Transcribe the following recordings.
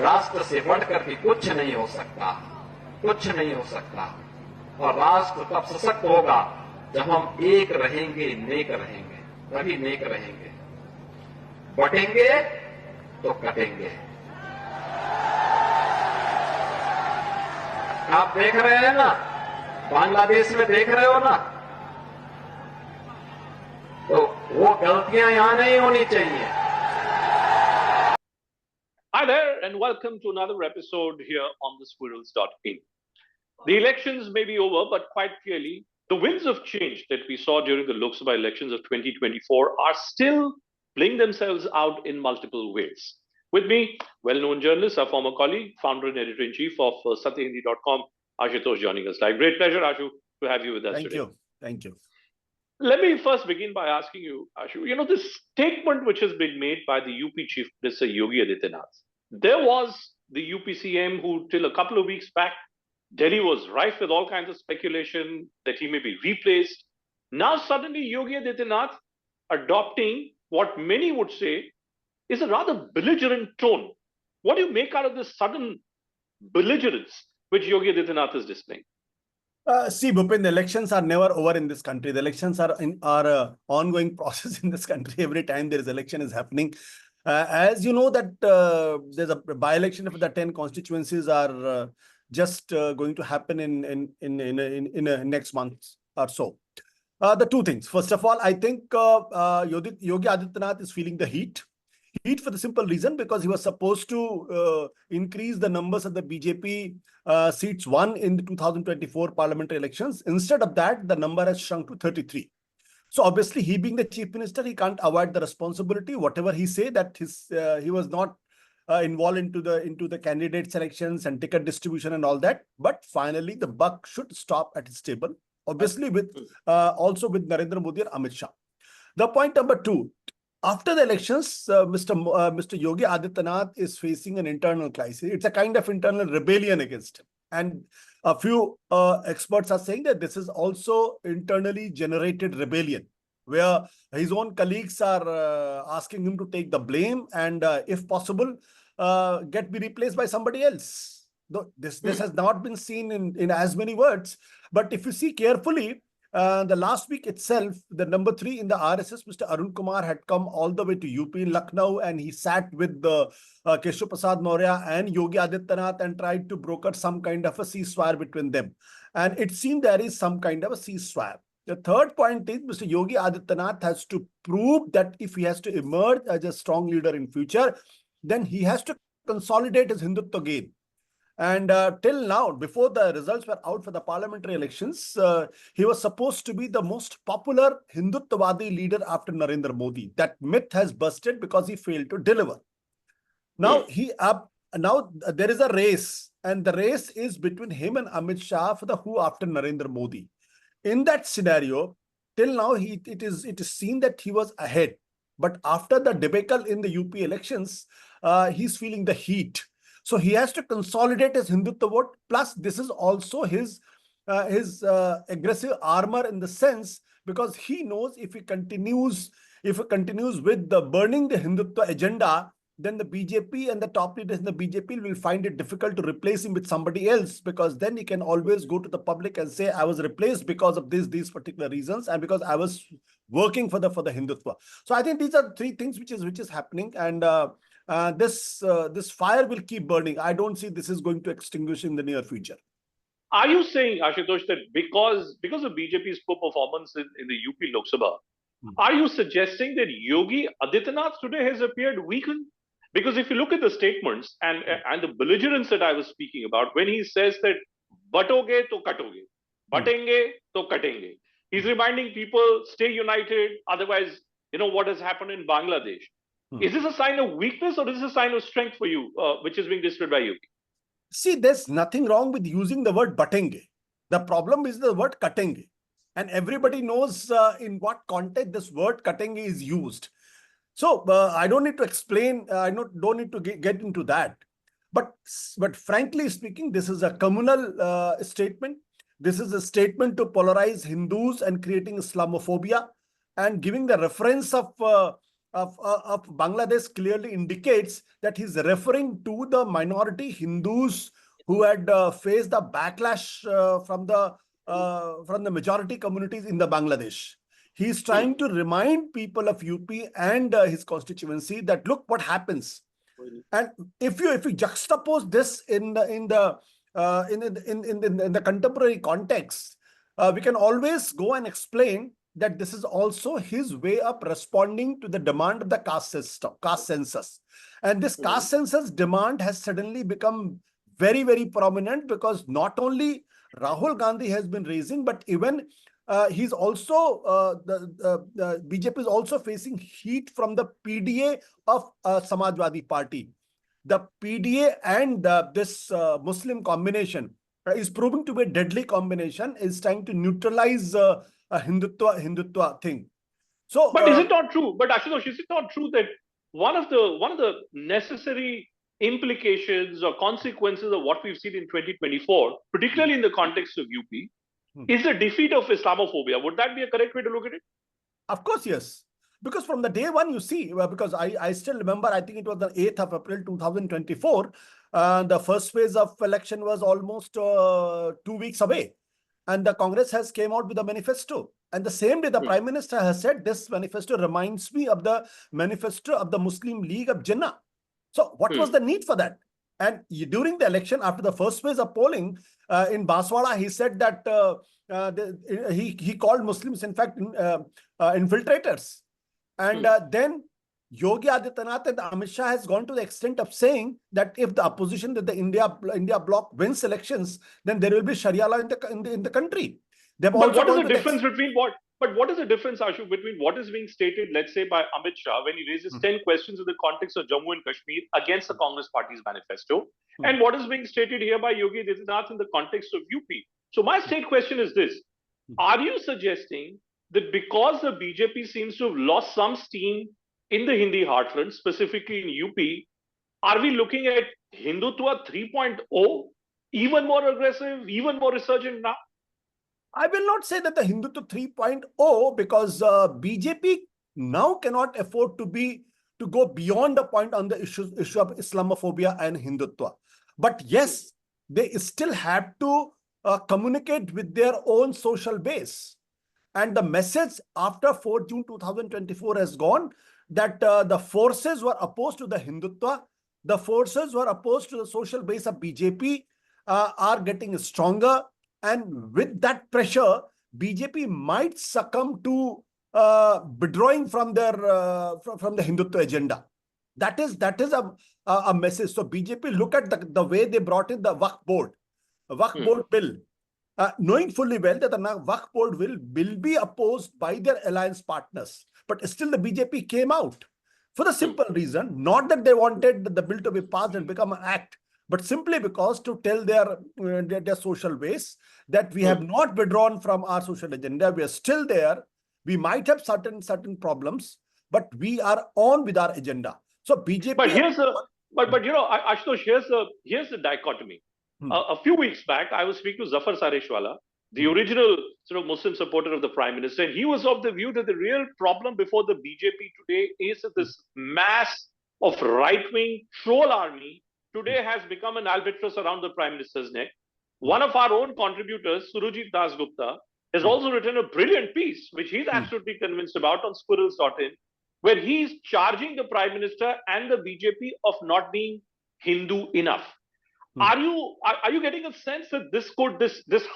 राष्ट्र से बढ़कर के कुछ नहीं हो सकता, कुछ नहीं हो सकता। और राष्ट्र तब सशक्त होगा जब हम एक रहेंगे, नेक रहेंगे, तभी नेक रहेंगे। बटेंगे तो कटेंगे। आप देख रहे हैं ना, बांग्लादेश में देख रहे हो ना, तो वो गलतियां यहां नहीं होनी चाहिए। Hi there and welcome to another episode here on the Squirrels.in. The elections may be over, but quite clearly, the winds of change that we saw during the Lok Sabha elections of 2024 are still playing themselves out in multiple ways. With me, well-known journalist, our former colleague, founder and editor-in-chief of satyahindi.com, Ashutosh, joining us live. Great pleasure, Ashu, to have you with us today. Thank you. Let me first begin by asking you, Ashu, this statement which has been made by the UP Chief Minister Yogi Adityanath. There was the UP CM who, till a couple of weeks back, Delhi was rife with all kinds of speculation that he may be replaced. Now suddenly Yogi Adityanath adopting what many would say is a rather belligerent tone. What do you make out of this sudden belligerence which Yogi Adityanath is displaying? See, Bhupendra, the elections are never over in this country. The elections are an ongoing process in this country. Every time there is election is happening. As you know that there's a by-election for the 10 constituencies are just going to happen in next month or so. The two things. First of all, I think Yogi Adityanath is feeling the heat. Heat for the simple reason because he was supposed to increase the numbers of the BJP seats won in the 2024 parliamentary elections. Instead of that, the number has shrunk to 33. So obviously, he being the chief minister, he can't avoid the responsibility. Whatever he say that he was not involved into the candidate selections and ticket distribution and all that. But finally, the buck should stop at his table. Obviously, with also with Narendra Modi and Amit Shah. The point number two. After the elections, Mr. Yogi Adityanath is facing an internal crisis. It's a kind of internal rebellion against him. And a few experts are saying that this is also internally generated rebellion, where his own colleagues are asking him to take the blame and, if possible, be replaced by somebody else. This has not been seen in as many words. But if you see carefully, the last week itself, the number 3 in the RSS, Mr. Arun Kumar, had come all the way to UP in Lucknow, and he sat with the Keshav Prasad Maurya and Yogi Adityanath and tried to broker some kind of a ceasefire between them. And it seemed there is some kind of a ceasefire. The third point is Mr. Yogi Adityanath has to prove that if he has to emerge as a strong leader in future, then he has to consolidate his Hindutva gain. And till now, before the results were out for the parliamentary elections, he was supposed to be the most popular Hindutvawadi leader after Narendra Modi. That myth has busted because he failed to deliver. Now now there is a race, and the race is between him and Amit Shah for the who after Narendra Modi. In that scenario, till now it is seen that he was ahead, but after the debacle in the UP elections, he's feeling the heat. So he has to consolidate his Hindutva vote. Plus, this is also his aggressive armor in the sense because he knows if he continues with the burning the Hindutva agenda, then the BJP and the top leaders in the BJP will find it difficult to replace him with somebody else, because then he can always go to the public and say, I was replaced because of these particular reasons and because I was working for the Hindutva. So I think these are three things which is happening, and this fire will keep burning. I don't see this is going to extinguish in the near future. Are you saying, Ashutosh, that because of BJP's poor performance in the UP Lok Sabha, are you suggesting that Yogi Adityanath today has appeared weakened? Because if you look at the statements and the belligerence that I was speaking about, when he says that batoge to katoge, batenge to katenge, he's reminding people stay united, otherwise, what has happened in Bangladesh. Is this a sign of weakness or is this a sign of strength for you, which is being displayed by Yogi? See, there's nothing wrong with using the word batenge. The problem is the word katenge. And everybody knows in what context this word katenge is used. So I don't need to explain. I don't need to get into that. But frankly speaking, this is a communal statement. This is a statement to polarize Hindus and creating Islamophobia and giving the reference of of Bangladesh clearly indicates that he's referring to the minority Hindus who had faced the backlash from the majority communities in the Bangladesh. He's trying to remind people of UP and his constituency that look what happens. And if you juxtapose this in the contemporary context, we can always go and explain that this is also his way of responding to the demand of the caste census. And this caste census demand has suddenly become very, very prominent because not only Rahul Gandhi has been raising, but even he's also, the BJP is also facing heat from the PDA of Samajwadi Party. The PDA and this Muslim combination is proving to be a deadly combination, is trying to neutralize a Hindutva thing. So, but is it not true? But Ashutosh, is it not true that one of the necessary implications or consequences of what we've seen in 2024, particularly in the context of UP, is the defeat of Islamophobia? Would that be a correct way to look at it? Of course, yes. Because from the day one, you see, because I still remember, I think it was the 8th of April 2024, the first phase of election was almost 2 weeks away. And the Congress has came out with a manifesto. And the same day, the Prime Minister has said, this manifesto reminds me of the manifesto of the Muslim League of Jinnah. So what was the need for that? And during the election, after the first phase of polling in Banswara, he said that he called Muslims, in fact, infiltrators. And then Yogi Adityanath and Amit Shah has gone to the extent of saying that if the opposition, that the India bloc wins elections, then there will be Sharia law in the country. But what is the difference between what? But what is the difference, Ashu, between what is being stated, let's say, by Amit Shah when he raises 10 questions in the context of Jammu and Kashmir against the Congress Party's manifesto, and what is being stated here by Yogi Adityanath in the context of UP? So my state question is this: are you suggesting that because the BJP seems to have lost some steam in the Hindi heartland, specifically in UP, are we looking at Hindutva 3.0, even more aggressive, even more resurgent now? I will not say that the Hindutva 3.0, because BJP now cannot afford to go beyond the point on the issue of Islamophobia and Hindutva. But yes, they still have to communicate with their own social base. And the message after 4 June 2024 has gone that the forces were opposed to the Hindutva, the forces were opposed to the social base of BJP are getting stronger. And with that pressure, BJP might succumb to withdrawing from their from the Hindutva agenda. That is a message. So BJP, look at the way they brought in the Waqf board bill, knowing fully well that the Waqf board will be opposed by their alliance partners. But still the BJP came out for the simple reason, not that they wanted the bill to be passed and become an act, but simply because to tell their social base that we have not withdrawn from our social agenda, we are still there. We might have certain problems, but we are on with our agenda. So BJP. But here's Ashutosh, here's the dichotomy. A few weeks back, I was speaking to Zafar Sareshwala, the original sort of Muslim supporter of the Prime Minister, and he was of the view that the real problem before the BJP today is that this mass of right-wing troll army today has become an albatross around the Prime Minister's neck. One of our own contributors, Surajit Dasgupta, has also written a brilliant piece, which he's absolutely convinced about, on squirrels.in, where he's charging the Prime Minister and the BJP of not being Hindu enough. Are you getting a sense that this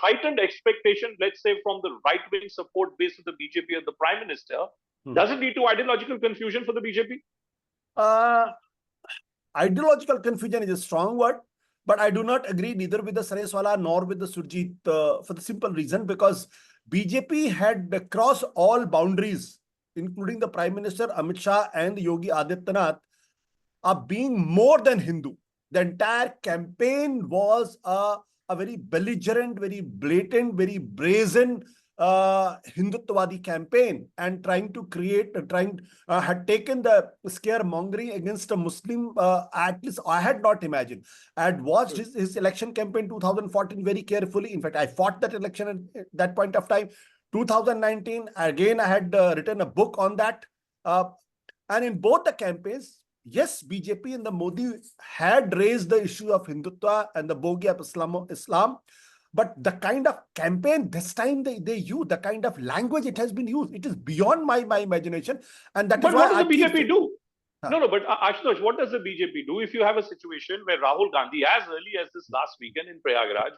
heightened expectation, let's say, from the right-wing support base of the BJP and the Prime Minister, does it lead to ideological confusion for the BJP? Ideological confusion is a strong word, but I do not agree neither with the Sareshwala nor with the Surjit for the simple reason because BJP had crossed all boundaries, including the Prime Minister Amit Shah and Yogi Adityanath, of being more than Hindu. The entire campaign was a very belligerent, very blatant, very brazen Hindutvadi campaign, and trying to create, had taken the scaremongering against a Muslim, at least I had not imagined. I had watched his election campaign 2014 very carefully. In fact, I fought that election at that point of time. 2019, again, I had written a book on that. And in both the campaigns, yes, BJP and the Modi had raised the issue of Hindutva and the bogey of Islam. But the kind of campaign this time they use, the kind of language it has been used, it is beyond my imagination. And that is But why what does the BJP do? Huh. No, but Ashutosh, what does the BJP do if you have a situation where Rahul Gandhi, as early as this last weekend in Prayagraj,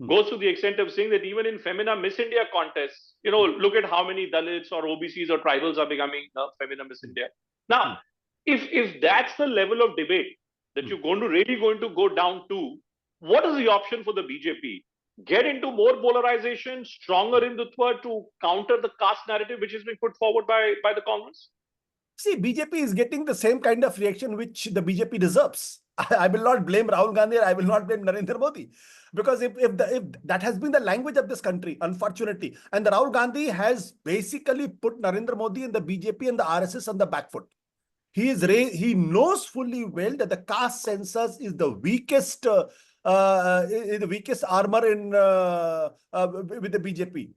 goes to the extent of saying that even in Femina Miss India contests, look at how many Dalits or OBCs or tribals are becoming Femina Miss India. Now, if that's the level of debate that you're going to go down to, what is the option for the BJP? Get into more polarization, stronger Hindutva to counter the caste narrative which is being put forward by the Congress? See, BJP is getting the same kind of reaction which the BJP deserves. I will not blame Rahul Gandhi, or I will not blame Narendra Modi. Because if that has been the language of this country, unfortunately, and the Rahul Gandhi has basically put Narendra Modi and the BJP and the RSS on the back foot. He knows fully well that the caste census is the weakest armor with the BJP.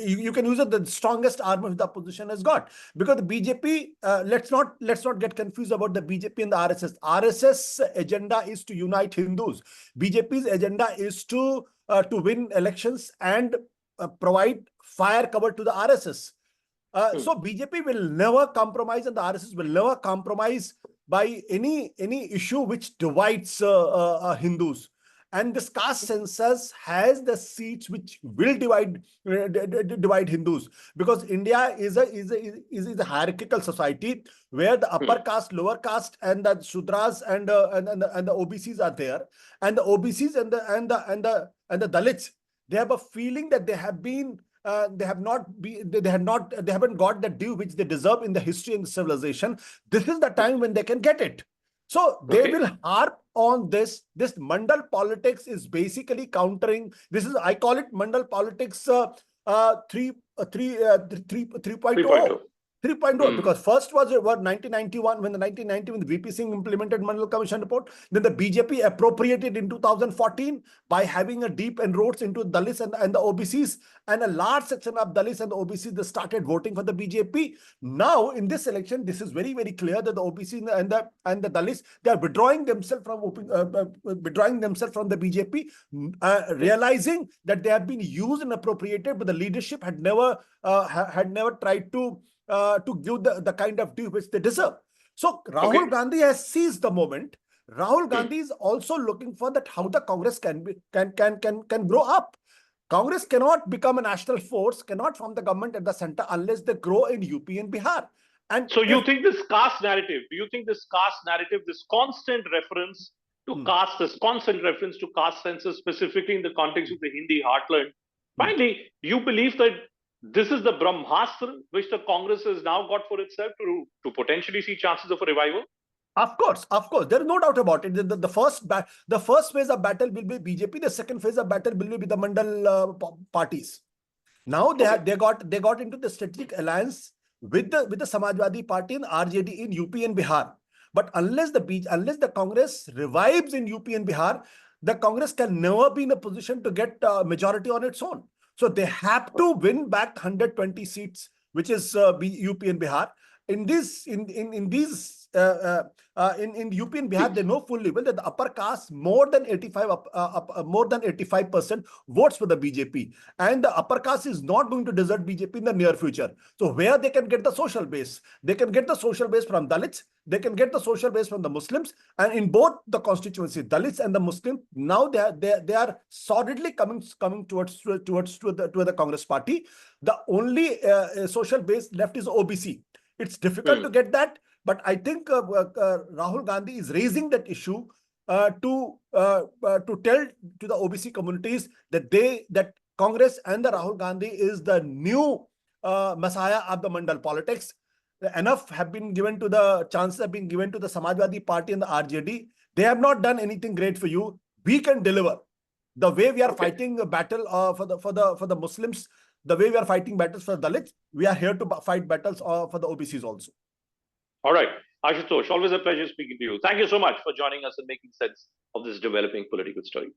You can use it, the strongest armor the opposition has got, because the BJP. Let's not get confused about the BJP and the RSS. RSS agenda is to unite Hindus. BJP's agenda is to win elections and provide fire cover to the RSS. So BJP will never compromise, and the RSS will never compromise by any issue which divides Hindus. And this caste census has the seats which will divide Hindus, because India is a hierarchical society where the upper caste, lower caste, and the Shudras and the OBCs are there, and the OBCs and the Dalits, they have a feeling that they haven't got the due which they deserve in the history and the civilization. This is the time when they can get it. So they will harp on this. This Mandal politics is basically countering. I call it Mandal politics 3.0. 3.0, because first was 1991, when the 1990, when the VP Singh implemented Mandal Commission report. Then the BJP appropriated in 2014 by having a deep inroads into Dalits and the OBCs, and a large section of Dalits and the OBCs, they started voting for the BJP. Now in this election, this is very, very clear that the OBC and the Dalits, they are withdrawing themselves from the BJP, realizing that they have been used and appropriated, but the leadership had never tried to give the kind of due which they deserve. So Rahul Gandhi has seized the moment. Rahul Gandhi is also looking for that how the Congress can grow up. Congress cannot become a national force, cannot form the government at the center unless they grow in UP and Bihar. And so you think this caste narrative, this constant reference to caste, this constant reference to caste census, specifically in the context of the Hindi heartland, finally, you believe that this is the Brahmastra which the Congress has now got for itself to potentially see chances of a revival? Of course. There is no doubt about it. The first phase of battle will be BJP. The second phase of battle will be the Mandal parties. Now they got into the strategic alliance with the Samajwadi Party and RJD in UP and Bihar. But unless the Congress revives in UP and Bihar, the Congress can never be in a position to get majority on its own. So they have to win back 120 seats, which is UP and Bihar. In UP and Bihar, they know fully well that the upper caste more than 85% votes for the BJP, and the upper caste is not going to desert BJP in the near future. So where they can get the social base? They can get the social base from Dalits. They can get the social base from the Muslims, and in both the constituencies, Dalits and the Muslims, now they are solidly coming towards the Congress party. The only social base left is OBC. It's difficult to get that, but I think Rahul Gandhi is raising that issue to tell to the OBC communities that Congress and the Rahul Gandhi is the new messiah of the Mandal politics. Enough have been given to the chances have been given to the Samajwadi Party and the RJD. They have not done anything great for you. We can deliver. The way we are fighting a battle for the Muslims, the way we are fighting battles for Dalits, we are here to fight battles for the OBCs also. All right. Ashutosh, always a pleasure speaking to you. Thank you so much for joining us and making sense of this developing political story.